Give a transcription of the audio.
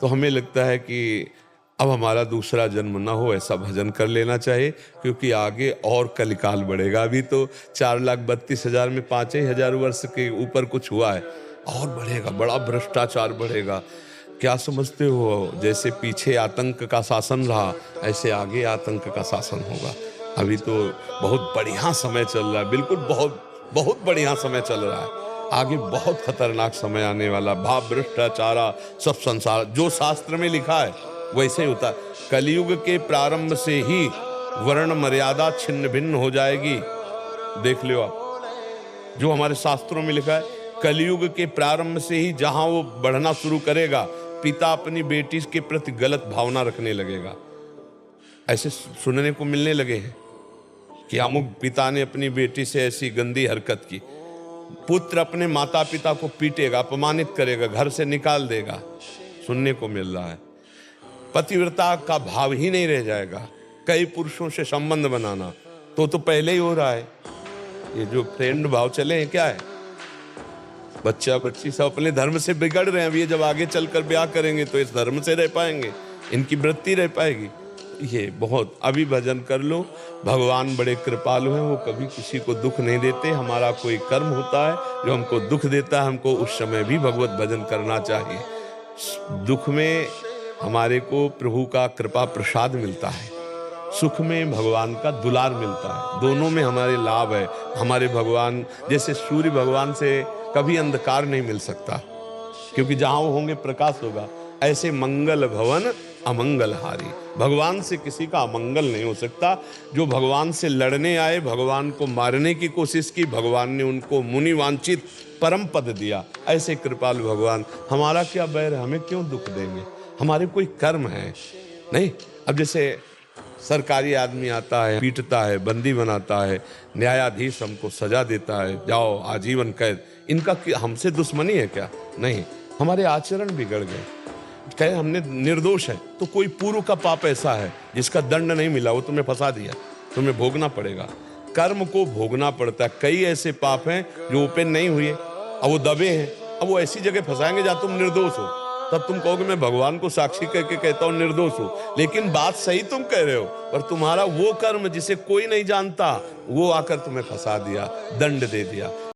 तो हमें लगता है कि अब हमारा दूसरा जन्म ना हो, ऐसा भजन कर लेना चाहिए, क्योंकि आगे और कलिकाल बढ़ेगा। अभी तो 4,32,000 में 5,000 वर्ष के ऊपर कुछ हुआ है, और बढ़ेगा, बड़ा भ्रष्टाचार बढ़ेगा। क्या समझते हो, जैसे पीछे आतंक का शासन रहा, ऐसे आगे आतंक का शासन होगा। अभी तो बहुत बढ़िया समय चल रहा है, बिल्कुल बहुत बहुत बढ़िया समय चल रहा है। आगे बहुत खतरनाक समय आने वाला, भाव भ्रष्टाचारा सब संसार, जो शास्त्र में लिखा है वैसे ही होता है। कलयुग के प्रारंभ से ही वर्ण मर्यादा छिन्न भिन्न हो जाएगी। देख लो आप, जो हमारे शास्त्रों में लिखा है, कलयुग के प्रारंभ से ही जहां वो बढ़ना शुरू करेगा, पिता अपनी बेटी के प्रति गलत भावना रखने लगेगा। ऐसे सुनने को मिलने लगे हैं कि अमुक पिता ने अपनी बेटी से ऐसी गंदी हरकत की। पुत्र अपने माता पिता को पीटेगा, अपमानित करेगा, घर से निकाल देगा, सुनने को मिल रहा है। पतिव्रता का भाव ही नहीं रह जाएगा। कई पुरुषों से संबंध बनाना तो पहले ही हो रहा है। ये जो फ्रेंड भाव चले हैं, क्या है, बच्चा बच्ची सब अपने धर्म से बिगड़ रहे हैं। अब ये जब आगे चलकर ब्याह करेंगे तो इस धर्म से रह पाएंगे, इनकी वृत्ति रह पाएगी। ये बहुत, अभी भजन कर लो। भगवान बड़े कृपालु हैं, वो कभी किसी को दुख नहीं देते। हमारा कोई कर्म होता है जो हमको दुख देता है, हमको उस समय भी भगवत भजन करना चाहिए। दुख में हमारे को प्रभु का कृपा प्रसाद मिलता है, सुख में भगवान का दुलार मिलता है। दोनों में हमारे लाभ है। हमारे भगवान जैसे सूर्य भगवान से कभी अंधकार नहीं मिल सकता, क्योंकि जहां वो होंगे प्रकाश होगा। ऐसे मंगल भवन अमंगल हारी, भगवान से किसी का अमंगल नहीं हो सकता। जो भगवान से लड़ने आए, भगवान को मारने की कोशिश की, भगवान ने उनको मुनि वांछित परम पद दिया। ऐसे कृपालु भगवान, हमारा क्या बैर है, हमें क्यों दुख देंगे। हमारे कोई कर्म है नहीं। अब जैसे सरकारी आदमी आता है, पीटता है, बंदी बनाता है, न्यायाधीश हमको सजा देता है, जाओ आजीवन कैद, इनका हमसे दुश्मनी है क्या? नहीं, हमारे आचरण बिगड़ गए। कहे हमने निर्दोष है, तो कोई पूर्व का पाप ऐसा है जिसका दंड नहीं मिला, वो तुम्हें फंसा दिया, तुम्हें भोगना पड़ेगा। कर्म को भोगना पड़ता है। कई ऐसे पाप हैं जो ओपन नहीं हुए, अब वो दबे हैं, अब वो ऐसी जगह फंसाएंगे जहां तुम निर्दोष हो। तब तुम कहोगे मैं भगवान को साक्षी करके कहता हूं निर्दोष हो, लेकिन बात सही तुम कह रहे हो, पर तुम्हारा वो कर्म जिसे कोई नहीं जानता, वो आकर तुम्हें फंसा दिया, दंड दे दिया।